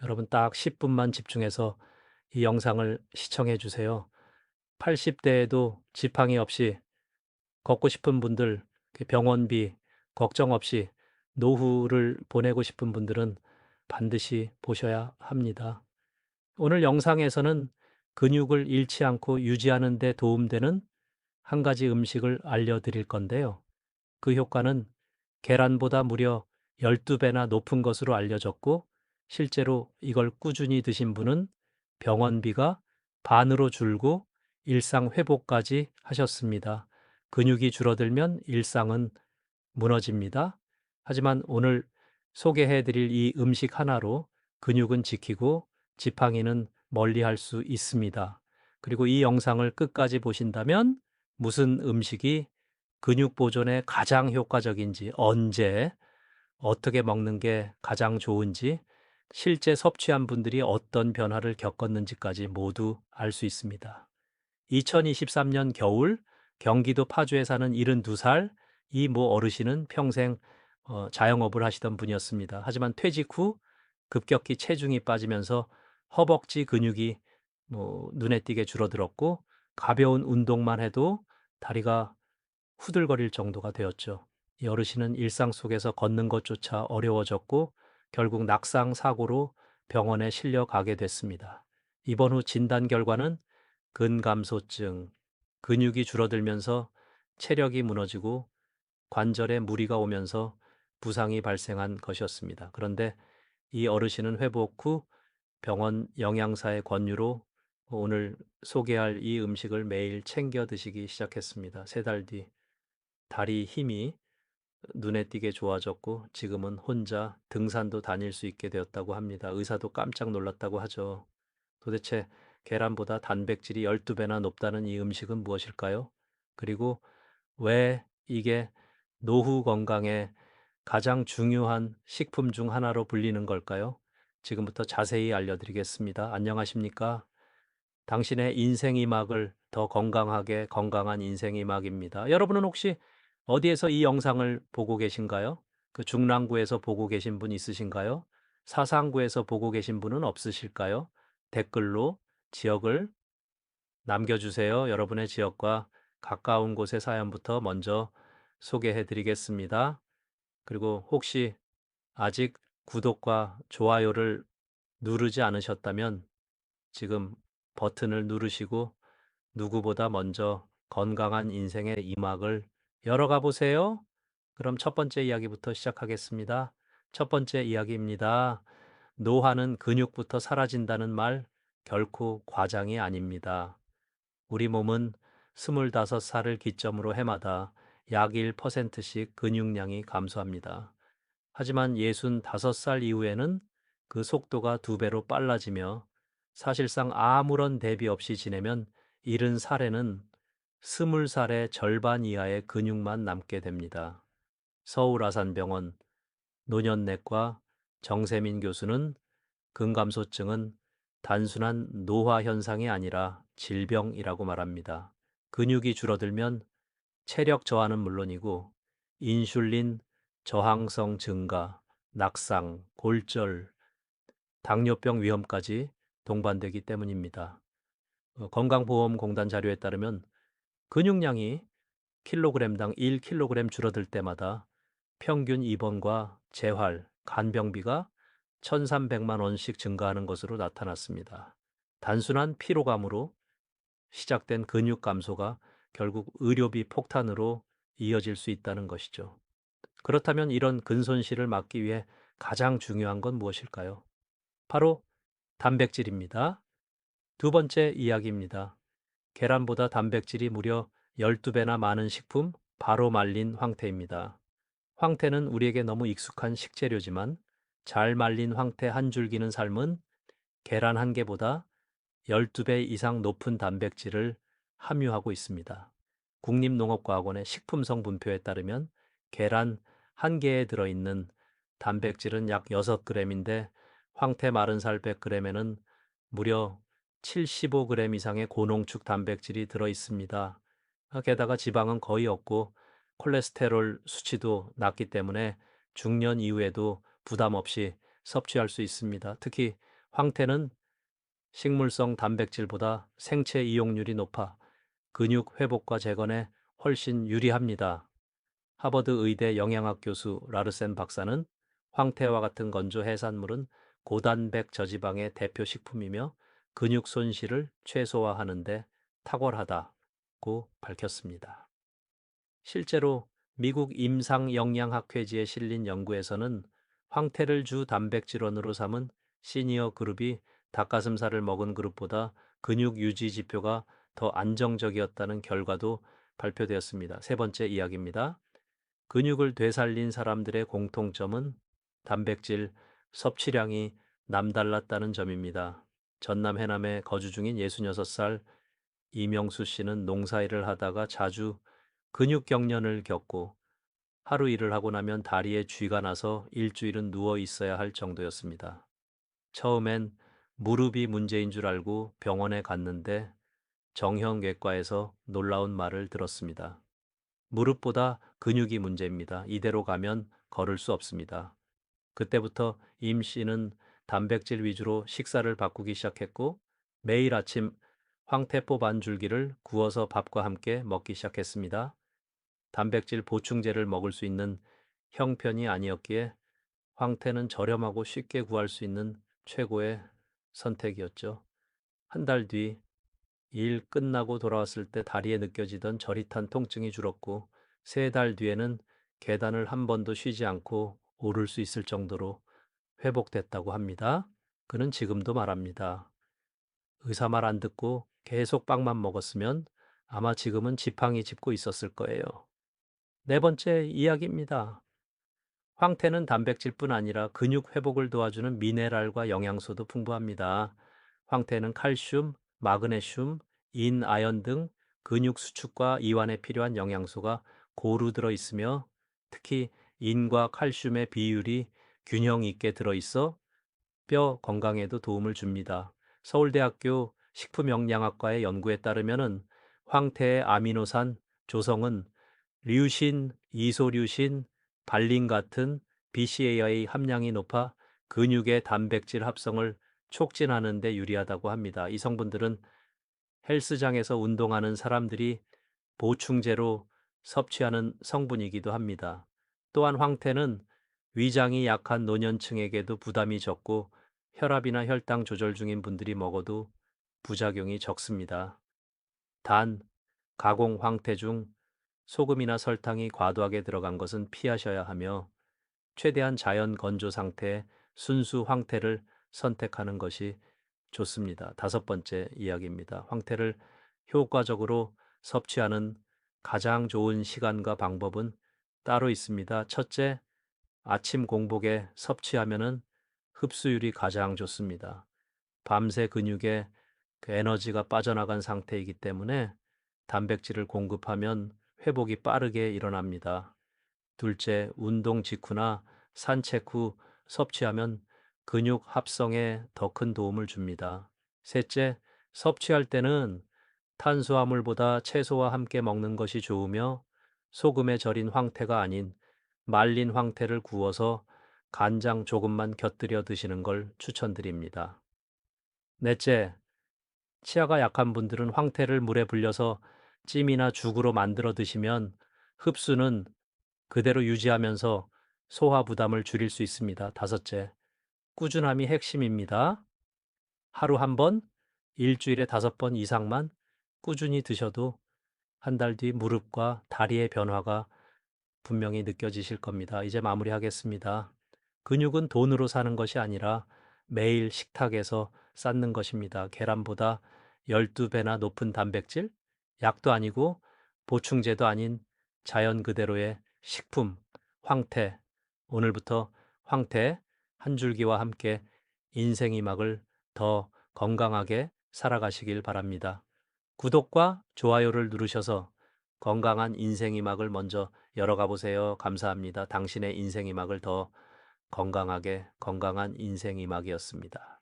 여러분 딱 10분만 집중해서 이 영상을 시청해 주세요. 80대에도 지팡이 없이 걷고 싶은 분들, 그 병원비 걱정 없이 노후를 보내고 싶은 분들은 반드시 보셔야 합니다. 오늘 영상에서는 근육을 잃지 않고 유지하는 데 도움되는 한 가지 음식을 알려드릴 건데요. 그 효과는 계란보다 무려 12배나 높은 것으로 알려졌고, 실제로 이걸 꾸준히 드신 분은 병원비가 반으로 줄고 일상 회복까지 하셨습니다. 근육이 줄어들면 일상은 무너집니다. 하지만 오늘 소개해 드릴 이 음식 하나로 근육은 지키고 지팡이는 멀리할 수 있습니다. 그리고 이 영상을 끝까지 보신다면 무슨 음식이 근육 보존에 가장 효과적인지, 언제, 어떻게 먹는 게 가장 좋은지, 실제 섭취한 분들이 어떤 변화를 겪었는지까지 모두 알 수 있습니다. 2023년 겨울 경기도 파주에 사는 72살 이 모 어르신은 평생 자영업을 하시던 분이었습니다. 하지만 퇴직 후 급격히 체중이 빠지면서 허벅지 근육이 눈에 띄게 줄어들었고, 가벼운 운동만 해도 다리가 후들거릴 정도가 되었죠. 이 어르신은 일상 속에서 걷는 것조차 어려워졌고 결국 낙상 사고로 병원에 실려가게 됐습니다. 입원 후 진단 결과는 근감소증, 근육이 줄어들면서 체력이 무너지고 관절에 무리가 오면서 부상이 발생한 것이었습니다. 그런데 이 어르신은 회복 후 병원 영양사의 권유로 오늘 소개할 이 음식을 매일 챙겨 드시기 시작했습니다. 3달 뒤 다리 힘이 눈에 띄게 좋아졌고 지금은 혼자 등산도 다닐 수 있게 되었다고 합니다. 의사도 깜짝 놀랐다고 하죠. 도대체 계란보다 단백질이 12배나 높다는 이 음식은 무엇일까요? 그리고 왜 이게 노후 건강에 가장 중요한 식품 중 하나로 불리는 걸까요? 지금부터 자세히 알려드리겠습니다. 안녕하십니까? 당신의 인생 이막을 더 건강하게 건강한 인생 이막입니다. 여러분은 혹시 어디에서 이 영상을 보고 계신가요? 그 중랑구에서 보고 계신 분 있으신가요? 사상구에서 보고 계신 분은 없으실까요? 댓글로 지역을 남겨주세요. 여러분의 지역과 가까운 곳의 사연부터 먼저 소개해 드리겠습니다. 그리고 혹시 아직 구독과 좋아요를 누르지 않으셨다면 지금 버튼을 누르시고 누구보다 먼저 건강한 인생의 이막을 열어가 보세요. 그럼 첫 번째 이야기부터 시작하겠습니다. 첫 번째 이야기입니다. 노화는 근육부터 사라진다는 말 결코 과장이 아닙니다. 우리 몸은 25살을 기점으로 해마다 약 1%씩 근육량이 감소합니다. 하지만 65살 이후에는 그 속도가 2배로 빨라지며 사실상 아무런 대비 없이 지내면 70살에는 20살의 절반 이하의 근육만 남게 됩니다. 서울 아산병원 노년내과 정세민 교수는 근감소증은 단순한 노화 현상이 아니라 질병이라고 말합니다. 근육이 줄어들면 체력 저하는 물론이고 인슐린 저항성 증가, 낙상, 골절, 당뇨병 위험까지 동반되기 때문입니다. 건강보험공단 자료에 따르면 근육량이 킬로그램당 1kg 줄어들 때마다 평균 입원과 재활, 간병비가 1,300만 원씩 증가하는 것으로 나타났습니다. 단순한 피로감으로 시작된 근육 감소가 결국 의료비 폭탄으로 이어질 수 있다는 것이죠. 그렇다면 이런 근손실을 막기 위해 가장 중요한 건 무엇일까요? 바로 단백질입니다. 두 번째 이야기입니다. 계란보다 단백질이 무려 12배나 많은 식품, 바로 말린 황태입니다. 황태는 우리에게 너무 익숙한 식재료지만 잘 말린 황태 한 줄기는 삶은 계란 한 개보다 12배 이상 높은 단백질을 함유하고 있습니다. 국립농업과학원의 식품성분표에 따르면 계란 한 개에 들어있는 단백질은 약 6g인데 황태 마른살 100g에는 무려 75g 이상의 고농축 단백질이 들어있습니다. 게다가 지방은 거의 없고 콜레스테롤 수치도 낮기 때문에 중년 이후에도 부담 없이 섭취할 수 있습니다. 특히 황태는 식물성 단백질보다 생체 이용률이 높아 근육 회복과 재건에 훨씬 유리합니다. 하버드 의대 영양학 교수 라르센 박사는 황태와 같은 건조 해산물은 고단백 저지방의 대표 식품이며 근육 손실을 최소화하는 데 탁월하다고 밝혔습니다. 실제로 미국 임상영양학회지에 실린 연구에서는 황태를 주 단백질원으로 삼은 시니어 그룹이 닭가슴살을 먹은 그룹보다 근육 유지 지표가 더 안정적이었다는 결과도 발표되었습니다. 세 번째 이야기입니다. 근육을 되살린 사람들의 공통점은 단백질 섭취량이 남달랐다는 점입니다. 전남 해남에 거주 중인 66살 이명수 씨는 농사일을 하다가 자주 근육 경련을 겪고 하루 일을 하고 나면 다리에 쥐가 나서 일주일은 누워 있어야 할 정도였습니다. 처음엔 무릎이 문제인 줄 알고 병원에 갔는데 정형외과에서 놀라운 말을 들었습니다. 무릎보다 근육이 문제입니다. 이대로 가면 걸을 수 없습니다. 그때부터 임 씨는 단백질 위주로 식사를 바꾸기 시작했고 매일 아침 황태포 반줄기를 구워서 밥과 함께 먹기 시작했습니다. 단백질 보충제를 먹을 수 있는 형편이 아니었기에 황태는 저렴하고 쉽게 구할 수 있는 최고의 선택이었죠. 한 달 뒤 일 끝나고 돌아왔을 때 다리에 느껴지던 저릿한 통증이 줄었고 3달 뒤에는 계단을 한 번도 쉬지 않고 오를 수 있을 정도로 회복됐다고 합니다. 그는 지금도 말합니다. 의사 말 안 듣고 계속 빵만 먹었으면 아마 지금은 지팡이 짚고 있었을 거예요. 네 번째 이야기입니다. 황태는 단백질뿐 아니라 근육 회복을 도와주는 미네랄과 영양소도 풍부합니다. 황태는 칼슘, 마그네슘, 인, 아연 등 근육 수축과 이완에 필요한 영양소가 고루 들어 있으며 특히 인과 칼슘의 비율이 균형 있게 들어 있어 뼈 건강에도 도움을 줍니다. 서울대학교 식품영양학과의 연구에 따르면은 황태의 아미노산 조성은 류신, 이소류신, 발린 같은 BCAA 함량이 높아 근육의 단백질 합성을 촉진하는 데 유리하다고 합니다. 이 성분들은 헬스장에서 운동하는 사람들이 보충제로 섭취하는 성분이기도 합니다. 또한 황태는 위장이 약한 노년층에게도 부담이 적고 혈압이나 혈당 조절 중인 분들이 먹어도 부작용이 적습니다. 단, 가공 황태 중 소금이나 설탕이 과도하게 들어간 것은 피하셔야 하며 최대한 자연 건조 상태의 순수 황태를 선택하는 것이 좋습니다. 다섯 번째 이야기입니다. 황태를 효과적으로 섭취하는 가장 좋은 시간과 방법은 따로 있습니다. 첫째, 아침 공복에 섭취하면은 흡수율이 가장 좋습니다. 밤새 근육에 그 에너지가 빠져나간 상태이기 때문에 단백질을 공급하면 회복이 빠르게 일어납니다. 둘째, 운동 직후나 산책 후 섭취하면 근육 합성에 더 큰 도움을 줍니다. 셋째, 섭취할 때는 탄수화물보다 채소와 함께 먹는 것이 좋으며 소금에 절인 황태가 아닌 말린 황태를 구워서 간장 조금만 곁들여 드시는 걸 추천드립니다. 넷째, 치아가 약한 분들은 황태를 물에 불려서 찜이나 죽으로 만들어 드시면 흡수는 그대로 유지하면서 소화 부담을 줄일 수 있습니다. 다섯째, 꾸준함이 핵심입니다. 하루 한 번, 일주일에 5번 이상만 꾸준히 드셔도 한 달 뒤 무릎과 다리의 변화가 분명히 느껴지실 겁니다. 이제 마무리하겠습니다. 근육은 돈으로 사는 것이 아니라 매일 식탁에서 쌓는 것입니다. 계란보다 12배나 높은 단백질, 약도 아니고 보충제도 아닌 자연 그대로의 식품, 황태. 오늘부터 황태 한 줄기와 함께 인생의 막을 더 건강하게 살아가시길 바랍니다. 구독과 좋아요를 누르셔서 건강한 인생의 막을 먼저 열어가 보세요. 감사합니다. 당신의 인생의 막을 더 건강하게 건강한 인생의 막이었습니다.